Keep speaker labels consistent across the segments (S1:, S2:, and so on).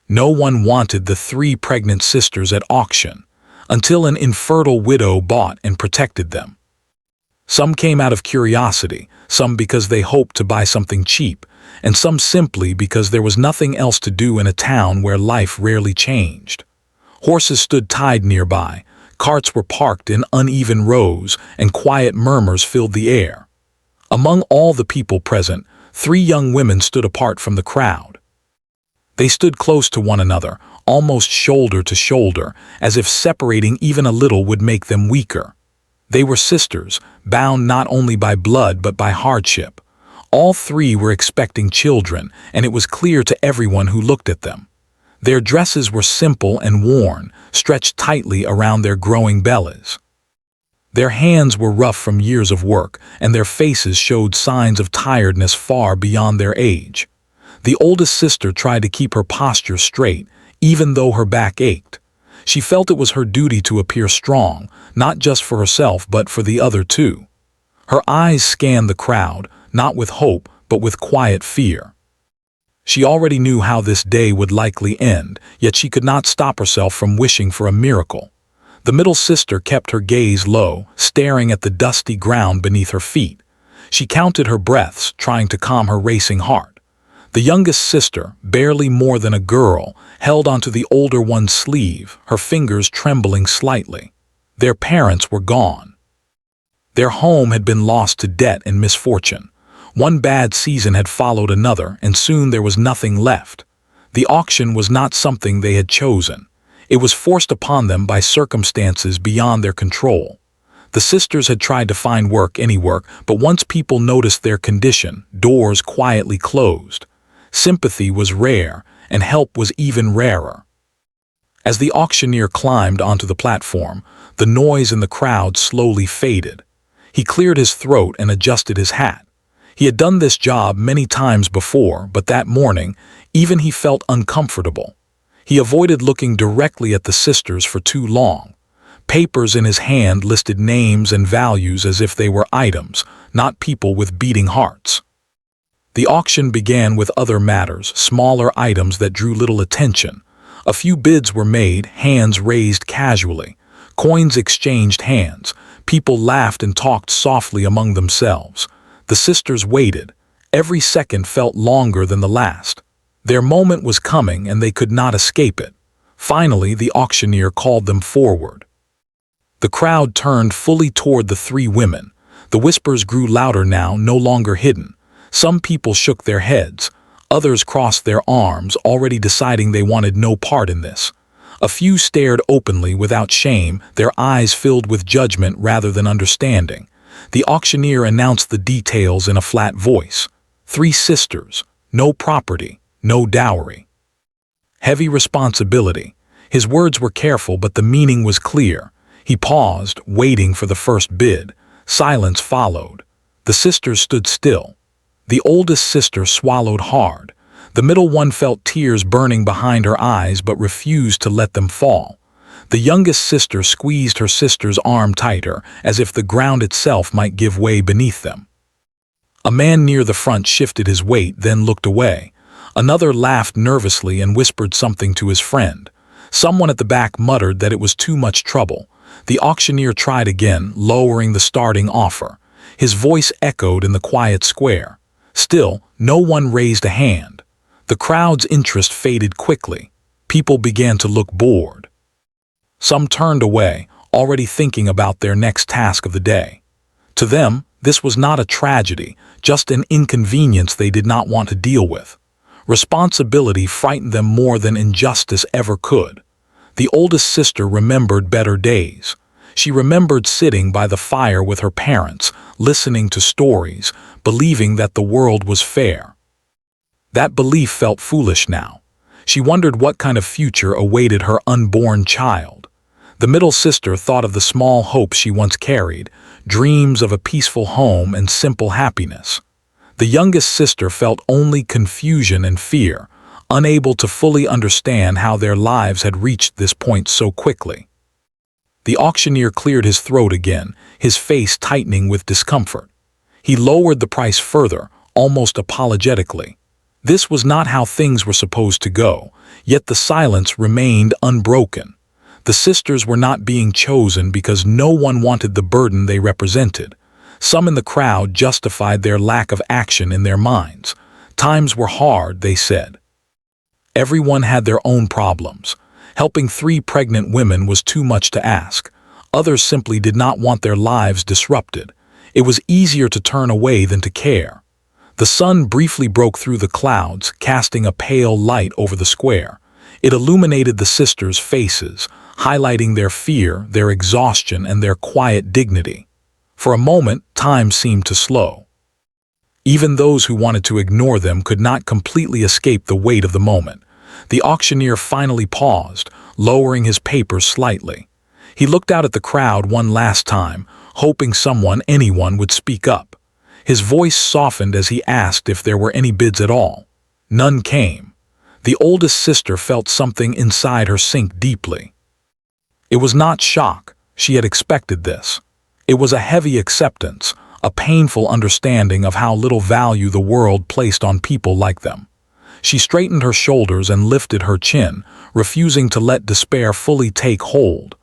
S1: No one wanted the 3 pregnant sisters at auction, until an infertile widow bought and protected them. Some came out of curiosity, some because they hoped to buy something cheap, and some simply because there was nothing else to do in a town where life rarely changed. Horses stood tied nearby, carts were parked in uneven rows, and quiet murmurs filled the air. Among all the people present, 3 young women stood apart from the crowd. They stood close to one another, almost shoulder to shoulder, as if separating even a little would make them weaker. They were sisters, bound not only by blood but by hardship. All 3 were expecting children, and it was clear to everyone who looked at them. Their dresses were simple and worn, stretched tightly around their growing bellies. Their hands were rough from years of work, and their faces showed signs of tiredness far beyond their age. The oldest sister tried to keep her posture straight, even though her back ached. She felt it was her duty to appear strong, not just for herself but for the other 2. Her eyes scanned the crowd, not with hope but with quiet fear. She already knew how this day would likely end, yet she could not stop herself from wishing for a miracle. The middle sister kept her gaze low, staring at the dusty ground beneath her feet. She counted her breaths, trying to calm her racing heart. The youngest sister, barely more than a girl, held onto the older one's sleeve, her fingers trembling slightly. Their parents were gone. Their home had been lost to debt and misfortune. One bad season had followed another, and soon there was nothing left. The auction was not something they had chosen. It was forced upon them by circumstances beyond their control. The sisters had tried to find work, any work, but once people noticed their condition, doors quietly closed. Sympathy was rare, and help was even rarer. As the auctioneer climbed onto the platform, the noise in the crowd slowly faded. He cleared his throat and adjusted his hat. He had done this job many times before, but that morning, even he felt uncomfortable. He avoided looking directly at the sisters for too long. Papers in his hand listed names and values as if they were items, not people with beating hearts. The auction began with other matters, smaller items that drew little attention. A few bids were made, hands raised casually. Coins exchanged hands. People laughed and talked softly among themselves. The sisters waited. Every second felt longer than the last. Their moment was coming and they could not escape it. Finally, the auctioneer called them forward. The crowd turned fully toward the 3 women. The whispers grew louder now, no longer hidden. Some people shook their heads. Others crossed their arms, already deciding they wanted no part in this. A few stared openly without shame, their eyes filled with judgment rather than understanding. The auctioneer announced the details in a flat voice. 3 sisters, no property, no dowry. Heavy responsibility. His words were careful, but the meaning was clear. He paused, waiting for the first bid. Silence followed. The sisters stood still. The oldest sister swallowed hard. The middle one felt tears burning behind her eyes but refused to let them fall. The youngest sister squeezed her sister's arm tighter, as if the ground itself might give way beneath them. A man near the front shifted his weight, then looked away. Another laughed nervously and whispered something to his friend. Someone at the back muttered that it was too much trouble. The auctioneer tried again, lowering the starting offer. His voice echoed in the quiet square. Still, no one raised a hand. The crowd's interest faded quickly. People began to look bored. Some turned away, already thinking about their next task of the day. To them, this was not a tragedy, just an inconvenience they did not want to deal with. Responsibility frightened them more than injustice ever could. The oldest sister remembered better days. She remembered sitting by the fire with her parents, listening to stories, believing that the world was fair. That belief felt foolish now. She wondered what kind of future awaited her unborn child. The middle sister thought of the small hopes she once carried, dreams of a peaceful home and simple happiness. The youngest sister felt only confusion and fear, unable to fully understand how their lives had reached this point so quickly. The auctioneer cleared his throat again, his face tightening with discomfort. He lowered the price further, almost apologetically. This was not how things were supposed to go, Yet the silence remained unbroken. The sisters were not being chosen because no one wanted the burden they represented. Some in the crowd justified their lack of action in their minds. Times were hard, they said. Everyone had their own problems. Helping 3 pregnant women was too much to ask. Others simply did not want their lives disrupted. It was easier to turn away than to care. The sun briefly broke through the clouds, casting a pale light over the square. It illuminated the sisters' faces, highlighting their fear, their exhaustion, and their quiet dignity. For a moment, time seemed to slow. Even those who wanted to ignore them could not completely escape the weight of the moment. The auctioneer finally paused, lowering his papers slightly. He looked out at the crowd one last time, hoping anyone would speak up. His voice softened as he asked if there were any bids at all. None came. The oldest sister felt something inside her sink deeply. It was not shock. She had expected this. It was a heavy acceptance, a painful understanding of how little value the world placed on people like them. She straightened her shoulders and lifted her chin, refusing to let despair fully take hold.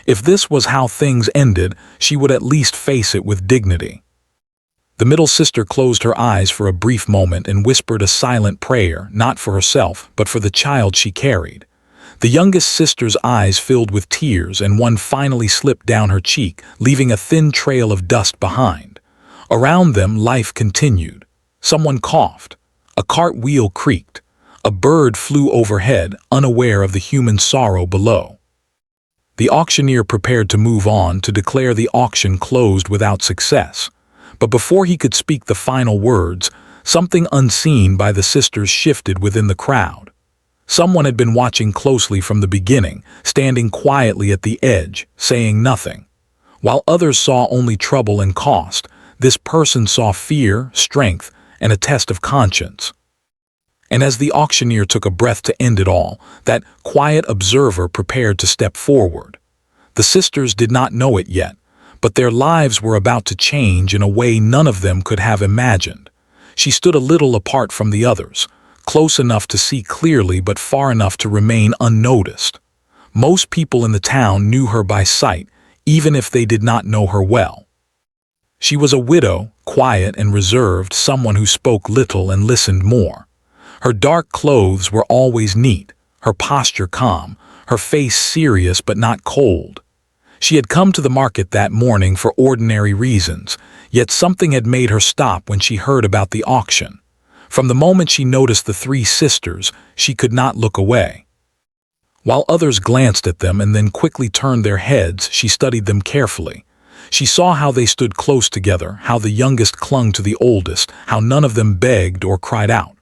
S1: If this was how things ended, she would at least face it with dignity. The middle sister closed her eyes for a brief moment and whispered a silent prayer, not for herself, but for the child she carried. The youngest sister's eyes filled with tears, and one finally slipped down her cheek, leaving a thin trail of dust behind. Around them, life continued. Someone coughed. A cart wheel creaked. A bird flew overhead, unaware of the human sorrow below. The auctioneer prepared to move on, to declare the auction closed without success. But before he could speak the final words, something unseen by the sisters shifted within the crowd. Someone had been watching closely from the beginning, standing quietly at the edge, saying nothing. While others saw only trouble and cost, this person saw fear, strength, and a test of conscience. And as the auctioneer took a breath to end it all, that quiet observer prepared to step forward. The sisters did not know it yet, but their lives were about to change in a way none of them could have imagined. She stood a little apart from the others, close enough to see clearly but far enough to remain unnoticed. Most people in the town knew her by sight, even if they did not know her well. She was a widow, quiet and reserved, someone who spoke little and listened more. Her dark clothes were always neat, her posture calm, her face serious but not cold. She had come to the market that morning for ordinary reasons, yet something had made her stop when she heard about the auction. From the moment she noticed the 3 sisters, she could not look away. While others glanced at them and then quickly turned their heads, she studied them carefully. She saw how they stood close together, how the youngest clung to the oldest, how none of them begged or cried out.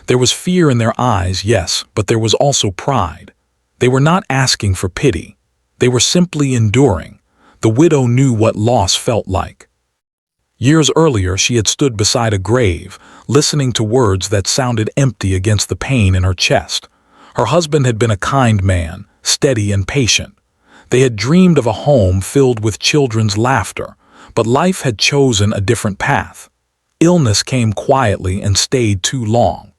S1: There was fear in their eyes, yes, but there was also pride. They were not asking for pity. They were simply enduring. The widow knew what loss felt like. Years earlier, she had stood beside a grave, listening to words that sounded empty against the pain in her chest. Her husband had been a kind man, steady and patient. They had dreamed of a home filled with children's laughter, but life had chosen a different path. Illness came quietly and stayed too long.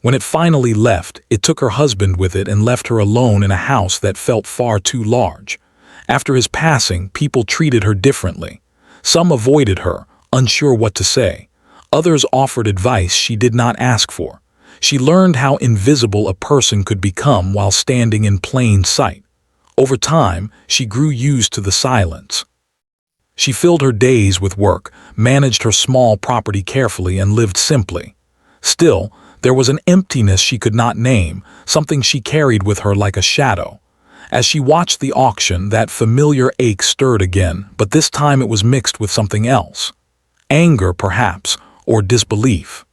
S1: When it finally left, it took her husband with it and left her alone in a house that felt far too large. After his passing, people treated her differently. Some avoided her, unsure what to say. Others offered advice she did not ask for. She learned how invisible a person could become while standing in plain sight. Over time, she grew used to the silence. She filled her days with work, managed her small property carefully, and lived simply. Still, there was an emptiness she could not name, something she carried with her like a shadow. As she watched the auction, that familiar ache stirred again, but this time it was mixed with something else. Anger, perhaps, or disbelief.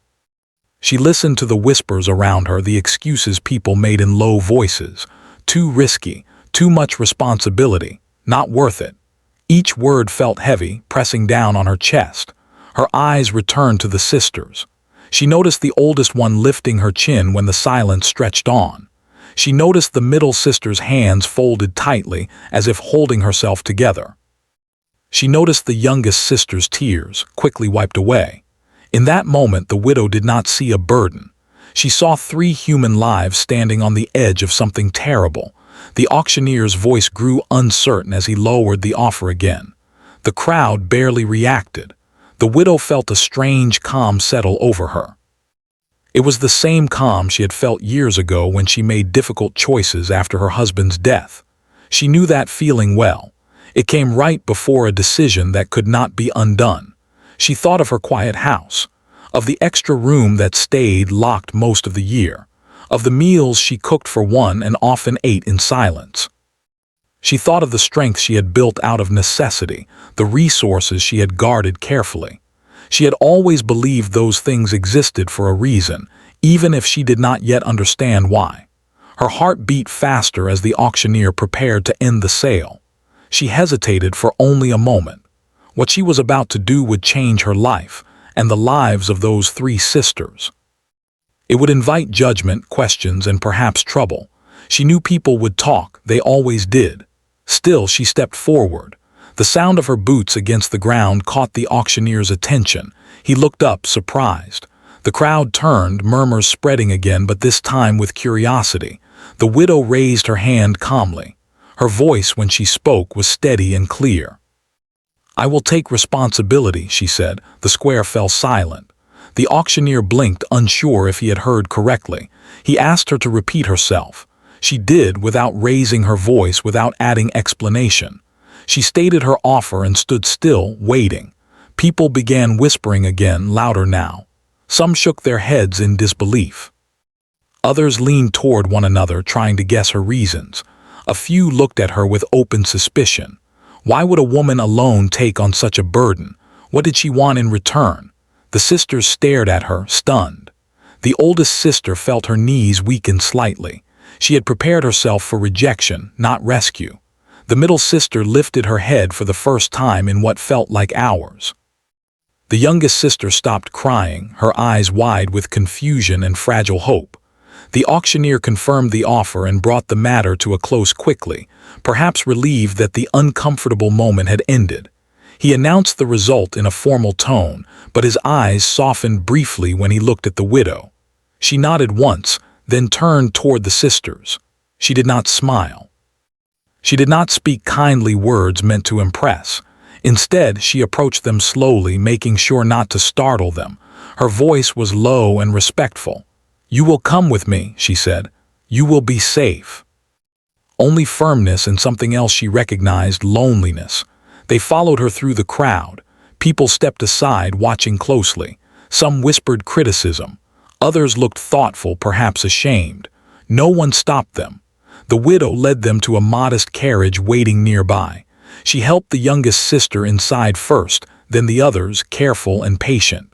S1: She listened to the whispers around her, the excuses people made in low voices. Too risky, too much responsibility, not worth it. Each word felt heavy, pressing down on her chest. Her eyes returned to the sisters. She noticed the oldest one lifting her chin when the silence stretched on. She noticed the middle sister's hands folded tightly, as if holding herself together. She noticed the youngest sister's tears, quickly wiped away. In that moment, the widow did not see a burden. She saw 3 human lives standing on the edge of something terrible. The auctioneer's voice grew uncertain as he lowered the offer again. The crowd barely reacted. The widow felt a strange calm settle over her. It was the same calm she had felt years ago when she made difficult choices after her husband's death. She knew that feeling well. It came right before a decision that could not be undone. She thought of her quiet house, of the extra room that stayed locked most of the year, of the meals she cooked for one and often ate in silence. She thought of the strength she had built out of necessity, the resources she had guarded carefully. She had always believed those things existed for a reason, even if she did not yet understand why. Her heart beat faster as the auctioneer prepared to end the sale. She hesitated for only a moment. What she was about to do would change her life, and the lives of those 3 sisters. It would invite judgment, questions, and perhaps trouble. She knew people would talk, they always did. Still, she stepped forward. The sound of her boots against the ground caught the auctioneer's attention. He looked up, surprised. The crowd turned, murmurs spreading again, but this time with curiosity. The widow raised her hand calmly. Her voice, when she spoke, was steady and clear. "I will take responsibility," she said. The square fell silent. The auctioneer blinked, unsure if he had heard correctly. He asked her to repeat herself. She did, without raising her voice, without adding explanation. She stated her offer and stood still, waiting. People began whispering again, louder now. Some shook their heads in disbelief. Others leaned toward one another, trying to guess her reasons. A few looked at her with open suspicion. Why would a woman alone take on such a burden? What did she want in return? The sisters stared at her, stunned. The oldest sister felt her knees weaken slightly. She had prepared herself for rejection, not rescue. The middle sister lifted her head for the first time in what felt like hours. The youngest sister stopped crying, her eyes wide with confusion and fragile hope. The auctioneer confirmed the offer and brought the matter to a close quickly, perhaps relieved that the uncomfortable moment had ended. He announced the result in a formal tone, but his eyes softened briefly when he looked at the widow. She nodded once, then turned toward the sisters. She did not smile. She did not speak kindly words meant to impress. Instead, she approached them slowly, making sure not to startle them. Her voice was low and respectful. "You will come with me," she said. "You will be safe." Only firmness and something else she recognized, loneliness. They followed her through the crowd. People stepped aside, watching closely. Some whispered criticism. Others looked thoughtful, perhaps ashamed. No one stopped them. The widow led them to a modest carriage waiting nearby. She helped the youngest sister inside first, then the others, careful and patient.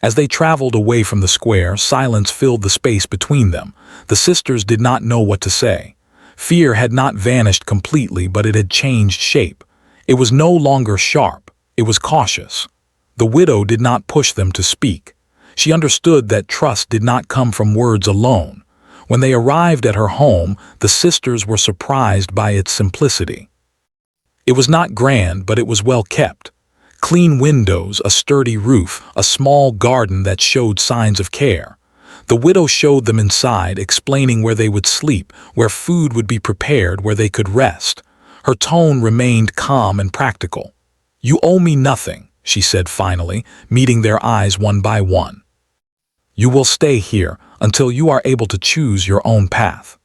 S1: As they traveled away from the square, silence filled the space between them. The sisters did not know what to say. Fear had not vanished completely, but it had changed shape. It was no longer sharp. It was cautious. The widow did not push them to speak. She understood that trust did not come from words alone. When they arrived at her home, the sisters were surprised by its simplicity. It was not grand, but it was well kept. Clean windows, a sturdy roof, a small garden that showed signs of care. The widow showed them inside, explaining where they would sleep, where food would be prepared, where they could rest. Her tone remained calm and practical. "You owe me nothing," she said finally, meeting their eyes one by one. "You will stay here until you are able to choose your own path."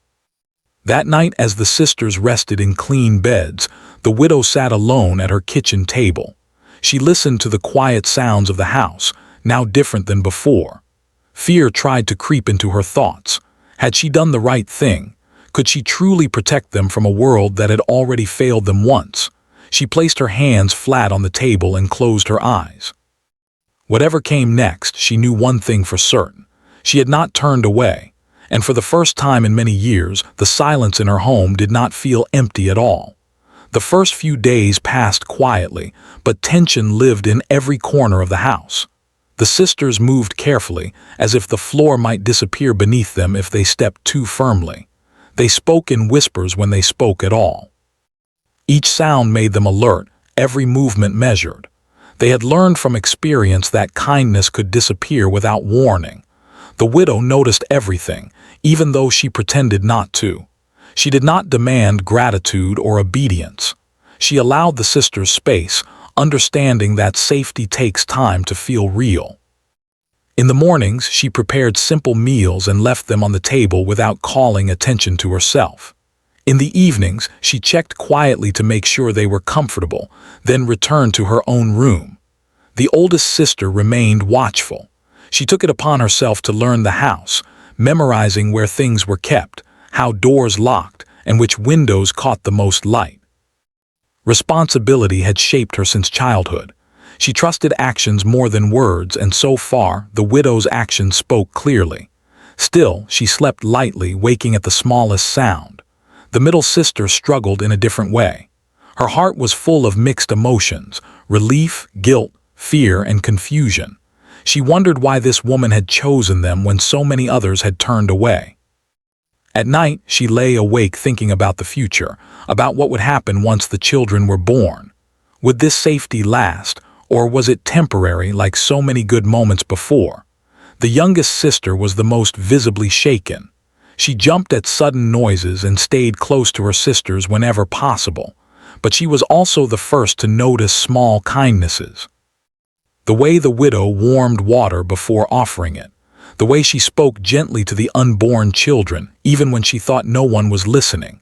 S1: That night, as the sisters rested in clean beds, the widow sat alone at her kitchen table. She listened to the quiet sounds of the house, now different than before. Fear tried to creep into her thoughts. Had she done the right thing? Could she truly protect them from a world that had already failed them once? She placed her hands flat on the table and closed her eyes. Whatever came next, she knew one thing for certain. She had not turned away, and for the first time in many years, the silence in her home did not feel empty at all. The first few days passed quietly, but tension lived in every corner of the house. The sisters moved carefully, as if the floor might disappear beneath them if they stepped too firmly. They spoke in whispers when they spoke at all. Each sound made them alert, every movement measured. They had learned from experience that kindness could disappear without warning. The widow noticed everything, even though she pretended not to. She did not demand gratitude or obedience. She allowed the sisters space, understanding that safety takes time to feel real. In the mornings, she prepared simple meals and left them on the table without calling attention to herself. In the evenings, she checked quietly to make sure they were comfortable, then returned to her own room. The oldest sister remained watchful. She took it upon herself to learn the house, memorizing where things were kept, how doors locked, and which windows caught the most light. Responsibility had shaped her since childhood. She trusted actions more than words, and so far, the widow's actions spoke clearly. Still, she slept lightly, waking at the smallest sound. The middle sister struggled in a different way. Her heart was full of mixed emotions: relief, guilt, fear, and confusion. She wondered why this woman had chosen them when so many others had turned away. At night, she lay awake thinking about the future, about what would happen once the children were born. Would this safety last, or was it temporary like so many good moments before? The youngest sister was the most visibly shaken. She jumped at sudden noises and stayed close to her sisters whenever possible, but she was also the first to notice small kindnesses. The way the widow warmed water before offering it, the way she spoke gently to the unborn children, even when she thought no one was listening.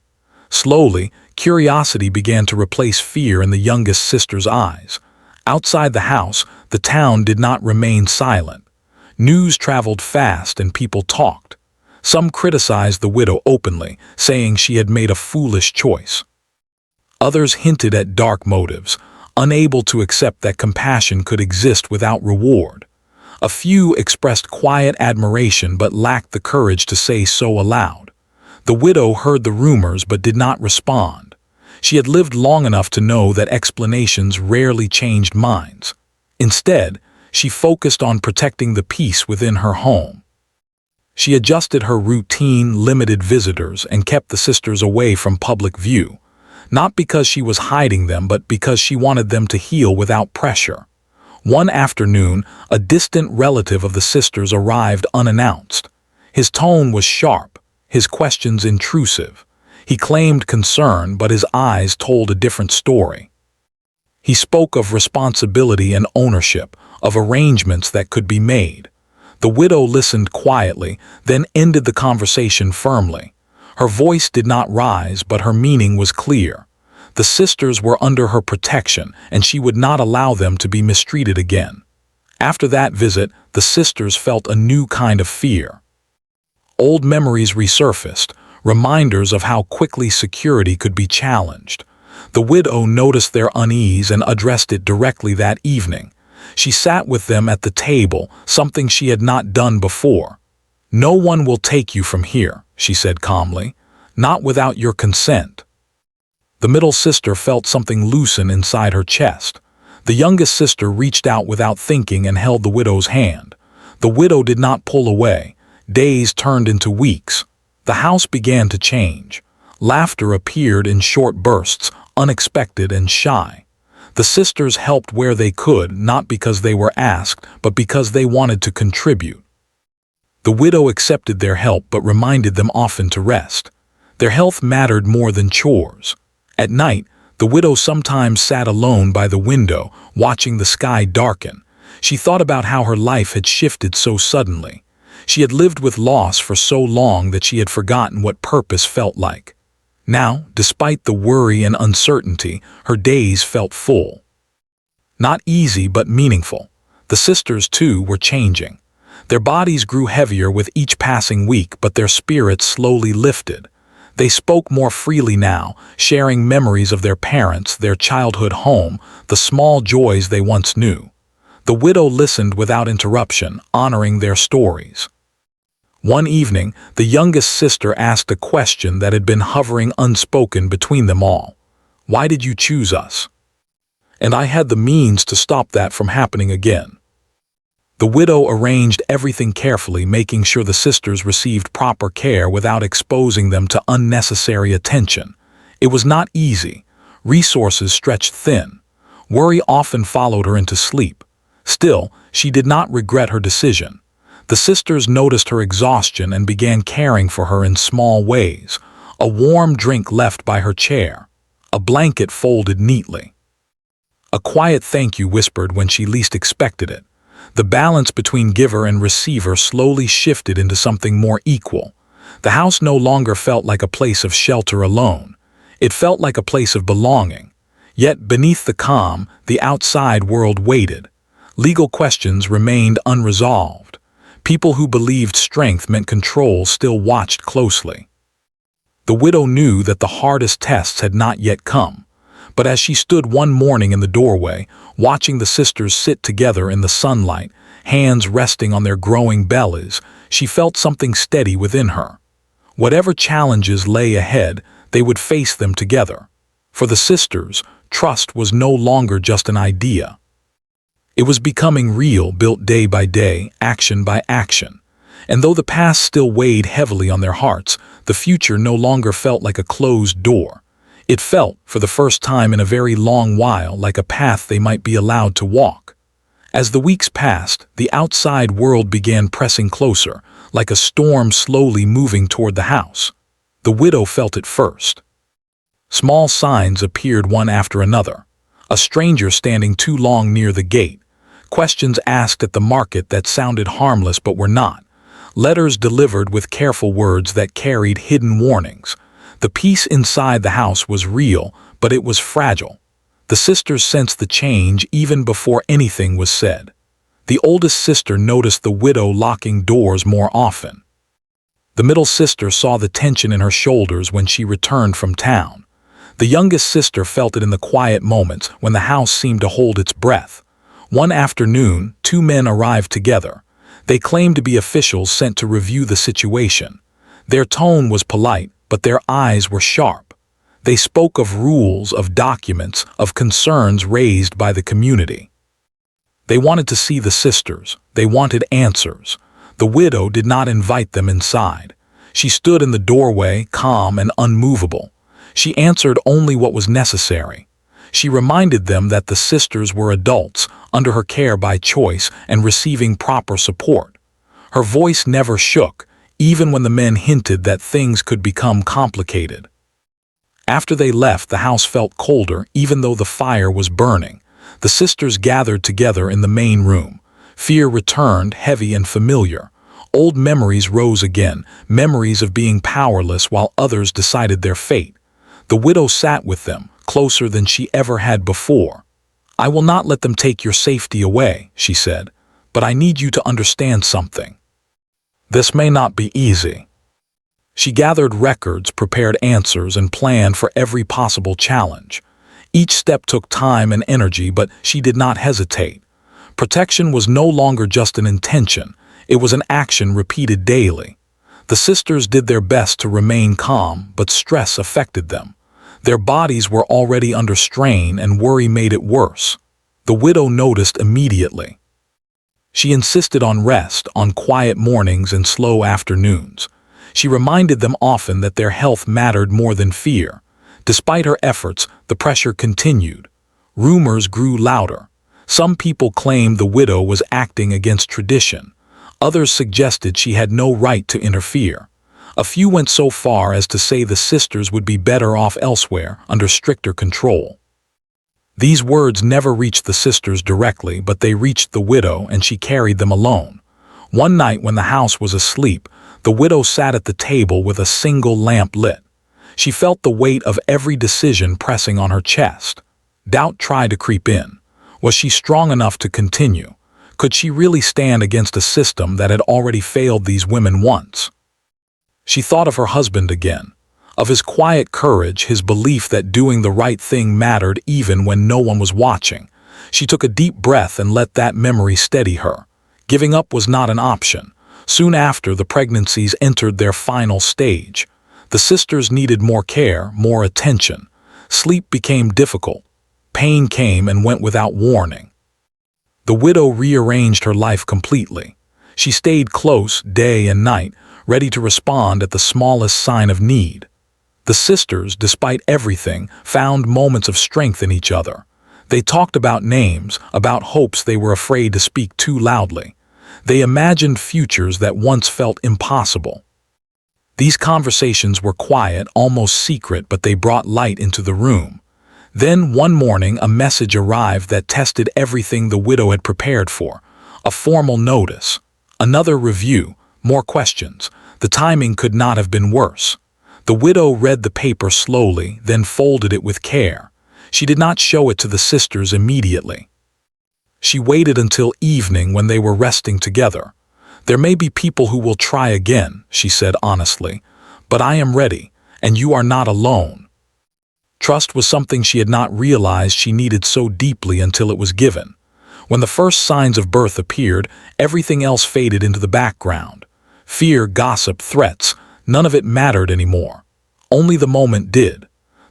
S1: Slowly, curiosity began to replace fear in the youngest sister's eyes. Outside the house, the town did not remain silent. News traveled fast and people talked. Some criticized the widow openly, saying she had made a foolish choice. Others hinted at dark motives, unable to accept that compassion could exist without reward. A few expressed quiet admiration but lacked the courage to say so aloud. The widow heard the rumors but did not respond. She had lived long enough to know that explanations rarely changed minds. Instead, she focused on protecting the peace within her home. She adjusted her routine, limited visitors, and kept the sisters away from public view, not because she was hiding them, but because she wanted them to heal without pressure. One afternoon, a distant relative of the sisters arrived unannounced. His tone was sharp, his questions intrusive. He claimed concern, but his eyes told a different story. He spoke of responsibility and ownership, of arrangements that could be made. The widow listened quietly, then ended the conversation firmly. Her voice did not rise, but her meaning was clear. The sisters were under her protection, and she would not allow them to be mistreated again. After that visit, the sisters felt a new kind of fear. Old memories resurfaced, reminders of how quickly security could be challenged. The widow noticed their unease and addressed it directly that evening. She sat with them at the table, something she had not done before. "No one will take you from here," she said calmly, "not without your consent." The middle sister felt something loosen inside her chest. The youngest sister reached out without thinking and held the widow's hand. The widow did not pull away. Days turned into weeks. The house began to change. Laughter appeared in short bursts, unexpected and shy. The sisters helped where they could, not because they were asked, but because they wanted to contribute. The widow accepted their help but reminded them often to rest. Their health mattered more than chores. At night, the widow sometimes sat alone by the window, watching the sky darken. She thought about how her life had shifted so suddenly. She had lived with loss for so long that she had forgotten what purpose felt like. Now, despite the worry and uncertainty, her days felt full. Not easy, but meaningful. The sisters, too, were changing. Their bodies grew heavier with each passing week, but their spirits slowly lifted. They spoke more freely now, sharing memories of their parents, their childhood home, the small joys they once knew. The widow listened without interruption, honoring their stories. One evening, the youngest sister asked a question that had been hovering unspoken between them all. "Why did you choose us?" "And I had the means to stop that from happening again." The widow arranged everything carefully, making sure the sisters received proper care without exposing them to unnecessary attention. It was not easy. Resources stretched thin. Worry often followed her into sleep. Still, she did not regret her decision. The sisters noticed her exhaustion and began caring for her in small ways. A warm drink left by her chair, a blanket folded neatly. A quiet thank you whispered when she least expected it. The balance between giver and receiver slowly shifted into something more equal. The house no longer felt like a place of shelter alone. It felt like a place of belonging. Yet beneath the calm, the outside world waited. Legal questions remained unresolved. People who believed strength meant control still watched closely. The widow knew that the hardest tests had not yet come, but as she stood one morning in the doorway, watching the sisters sit together in the sunlight, hands resting on their growing bellies, she felt something steady within her. Whatever challenges lay ahead, they would face them together. For the sisters, trust was no longer just an idea. It was becoming real, built day by day, action by action. And though the past still weighed heavily on their hearts, the future no longer felt like a closed door. It felt, for the first time in a very long while, like a path they might be allowed to walk. As the weeks passed, the outside world began pressing closer, like a storm slowly moving toward the house. The widow felt it first. Small signs appeared one after another. A stranger standing too long near the gate. Questions asked at the market that sounded harmless but were not. Letters delivered with careful words that carried hidden warnings. The peace inside the house was real, but it was fragile. The sisters sensed the change even before anything was said. The oldest sister noticed the widow locking doors more often. The middle sister saw the tension in her shoulders when she returned from town. The youngest sister felt it in the quiet moments when the house seemed to hold its breath. One afternoon, two men arrived together. They claimed to be officials sent to review the situation. Their tone was polite, but their eyes were sharp. They spoke of rules, of documents, of concerns raised by the community. They wanted to see the sisters. They wanted answers. The widow did not invite them inside. She stood in the doorway, calm and unmovable. She answered only what was necessary. She reminded them that the sisters were adults, under her care by choice and receiving proper support. Her voice never shook, even when the men hinted that things could become complicated. After they left, the house felt colder, even though the fire was burning. The sisters gathered together in the main room. Fear returned, heavy and familiar. Old memories rose again, memories of being powerless while others decided their fate. The widow sat with them, closer than she ever had before. "I will not let them take your safety away," she said, "but I need you to understand something. This may not be easy." She gathered records, prepared answers, and planned for every possible challenge. Each step took time and energy, but she did not hesitate. Protection was no longer just an intention, it was an action repeated daily. The sisters did their best to remain calm, but stress affected them. Their bodies were already under strain and worry made it worse. The widow noticed immediately. She insisted on rest, on quiet mornings and slow afternoons. She reminded them often that their health mattered more than fear. Despite her efforts, the pressure continued. Rumors grew louder. Some people claimed the widow was acting against tradition. Others suggested she had no right to interfere. A few went so far as to say the sisters would be better off elsewhere, under stricter control. These words never reached the sisters directly, but they reached the widow, and she carried them alone. One night when the house was asleep, the widow sat at the table with a single lamp lit. She felt the weight of every decision pressing on her chest. Doubt tried to creep in. Was she strong enough to continue? Could she really stand against a system that had already failed these women once? She thought of her husband again, of his quiet courage, his belief that doing the right thing mattered even when no one was watching. She took a deep breath and let that memory steady her. Giving up was not an option. Soon after, the pregnancies entered their final stage. The sisters needed more care, more attention. Sleep became difficult. Pain came and went without warning. The widow rearranged her life completely. She stayed close day and night, ready to respond at the smallest sign of need. The sisters, despite everything, found moments of strength in each other. They talked about names, about hopes they were afraid to speak too loudly. They imagined futures that once felt impossible. These conversations were quiet, almost secret, but they brought light into the room. Then, one morning, a message arrived that tested everything the widow had prepared for. A formal notice. Another review. More questions. The timing could not have been worse. The widow read the paper slowly, then folded it with care. She did not show it to the sisters immediately. She waited until evening when they were resting together. "There may be people who will try again," she said honestly, "but I am ready, and you are not alone." Trust was something she had not realized she needed so deeply until it was given. When the first signs of birth appeared, everything else faded into the background. Fear, gossip, threats, none of it mattered anymore. Only the moment did.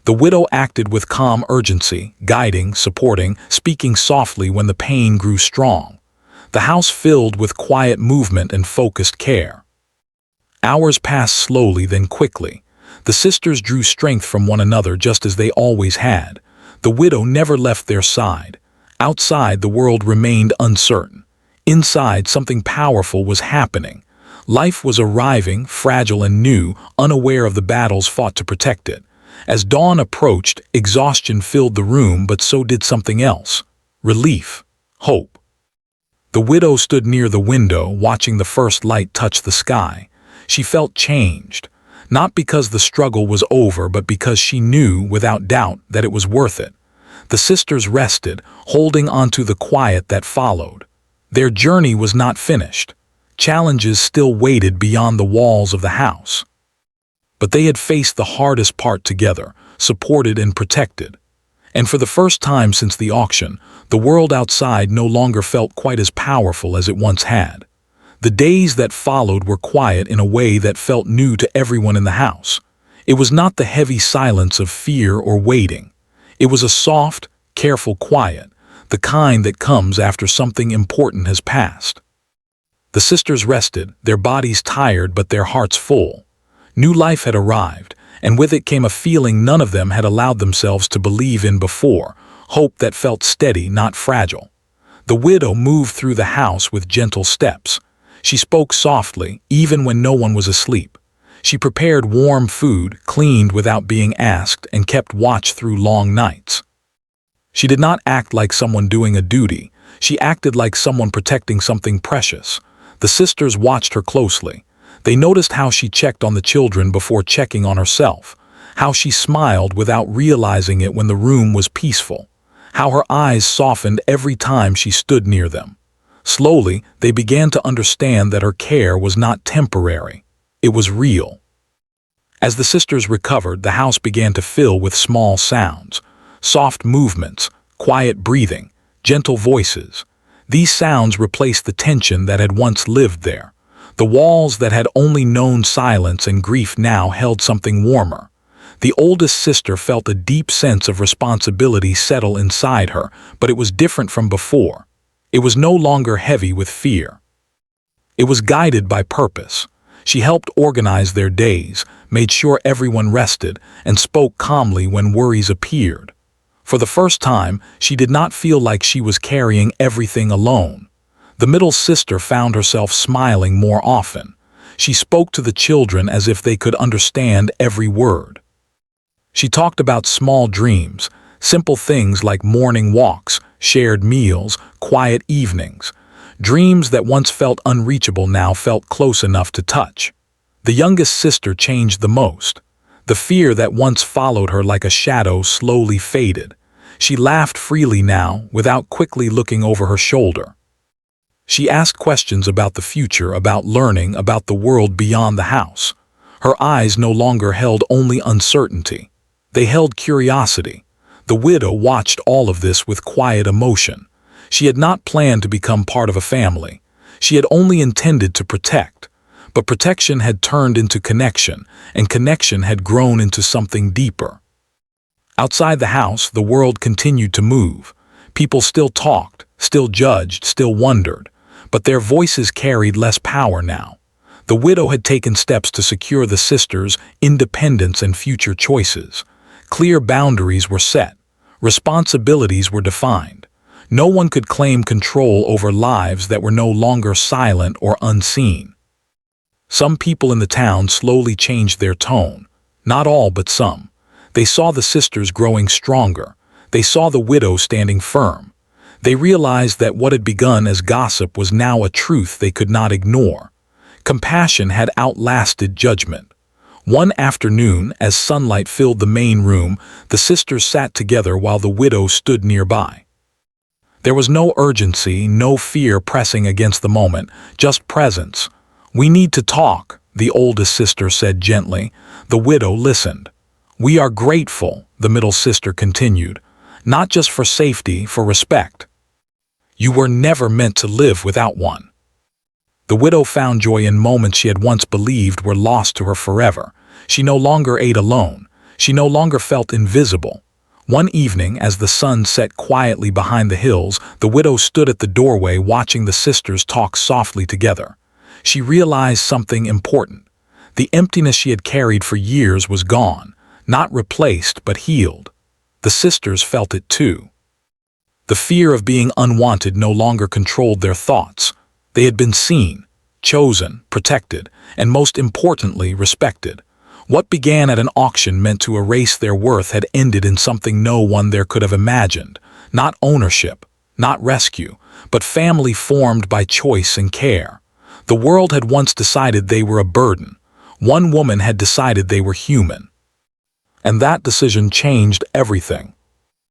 S1: The widow acted with calm urgency, guiding, supporting, speaking softly when the pain grew strong. The house filled with quiet movement and focused care. Hours passed slowly, then quickly. The sisters drew strength from one another just as they always had. The widow never left their side. Outside, the world remained uncertain. Inside, something powerful was happening. Life was arriving, fragile and new, unaware of the battles fought to protect it. As dawn approached, exhaustion filled the room, but so did something else. Relief. Hope. The widow stood near the window, watching the first light touch the sky. She felt changed. Not because the struggle was over, but because she knew, without doubt, that it was worth it. The sisters rested, holding onto the quiet that followed. Their journey was not finished. Challenges still waited beyond the walls of the house. But they had faced the hardest part together, supported and protected. And for the first time since the auction, the world outside no longer felt quite as powerful as it once had. The days that followed were quiet in a way that felt new to everyone in the house. It was not the heavy silence of fear or waiting. It was a soft, careful quiet, the kind that comes after something important has passed. The sisters rested, their bodies tired but their hearts full. New life had arrived, and with it came a feeling none of them had allowed themselves to believe in before, hope that felt steady, not fragile. The widow moved through the house with gentle steps. She spoke softly, even when no one was asleep. She prepared warm food, cleaned without being asked, and kept watch through long nights. She did not act like someone doing a duty. She acted like someone protecting something precious. The sisters watched her closely. They noticed how she checked on the children before checking on herself, how she smiled without realizing it when the room was peaceful, how her eyes softened every time she stood near them. Slowly, they began to understand that her care was not temporary. It was real. As the sisters recovered, the house began to fill with small sounds, soft movements, quiet breathing, gentle voices. These sounds replaced the tension that had once lived there. The walls that had only known silence and grief now held something warmer. The oldest sister felt a deep sense of responsibility settle inside her, but it was different from before. It was no longer heavy with fear. It was guided by purpose. She helped organize their days, made sure everyone rested, and spoke calmly when worries appeared. For the first time, she did not feel like she was carrying everything alone. The middle sister found herself smiling more often. She spoke to the children as if they could understand every word. She talked about small dreams, simple things like morning walks, shared meals, quiet evenings. Dreams that once felt unreachable now felt close enough to touch. The youngest sister changed the most. The fear that once followed her like a shadow slowly faded. She laughed freely now, without quickly looking over her shoulder. She asked questions about the future, about learning, about the world beyond the house. Her eyes no longer held only uncertainty. They held curiosity. The widow watched all of this with quiet emotion. She had not planned to become part of a family. She had only intended to protect. But protection had turned into connection, and connection had grown into something deeper. Outside the house, the world continued to move. People still talked, still judged, still wondered. But their voices carried less power now. The widow had taken steps to secure the sisters' independence and future choices. Clear boundaries were set. Responsibilities were defined. No one could claim control over lives that were no longer silent or unseen. Some people in the town slowly changed their tone. Not all, but some. They saw the sisters growing stronger. They saw the widow standing firm. They realized that what had begun as gossip was now a truth they could not ignore. Compassion had outlasted judgment. One afternoon, as sunlight filled the main room, the sisters sat together while the widow stood nearby. There was no urgency, no fear pressing against the moment, just presence. "We need to talk," the oldest sister said gently. The widow listened. "We are grateful," the middle sister continued, "not just for safety, for respect. You were never meant to live without one." The widow found joy in moments she had once believed were lost to her forever. She no longer ate alone. She no longer felt invisible. One evening, as the sun set quietly behind the hills, the widow stood at the doorway watching the sisters talk softly together. She realized something important. The emptiness she had carried for years was gone, not replaced but healed. The sisters felt it too. The fear of being unwanted no longer controlled their thoughts. They had been seen, chosen, protected, and most importantly, respected. What began at an auction meant to erase their worth had ended in something no one there could have imagined. Not ownership, not rescue, but family formed by choice and care. The world had once decided they were a burden. One woman had decided they were human. And that decision changed everything.